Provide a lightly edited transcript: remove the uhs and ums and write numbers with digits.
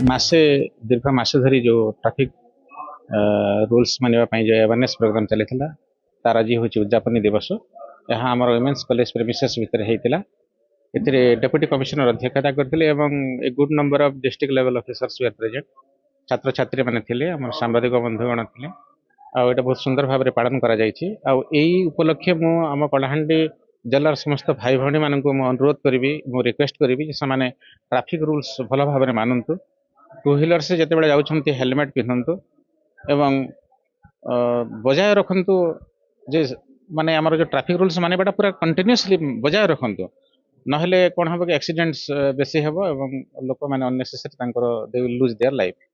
मासे दीर्घ मासे धरी जो ट्रैफिक रूल्स मानवा जो अवेयरनेस प्रोग्राम चली तार आज हूँ उद्यापनी दिवस यहाँ आम वुमेन्स कॉलेज प्रेमिसेस भितर होता डेप्यूटी कमिशनर अध्यक्षता करते a good number of district level officers way present छात्र छात्री मैंने थे आम सांबादिक बंधुगण थे आटा बहुत सुंदर भाव में पालन उपलक्षे मुझ कलाहांडी जिलार समस्त भाई भाई मानक अनुरोध करी रिक्वेस्ट करी से ट्रैफिक रूल्स भल भाव में मानतु टू व्हीलर से जिते जाऊँच हेलमेट पिंधतु एवं बजाय रखु जे माने आमर जो ट्रैफिक रूल्स माने पूरा कंटिन्यूअसली बजाय रखु नहेले कौन हम कि एक्सीडेंट्स बेसी हे लोक मैंने unnecessary they will lose their life.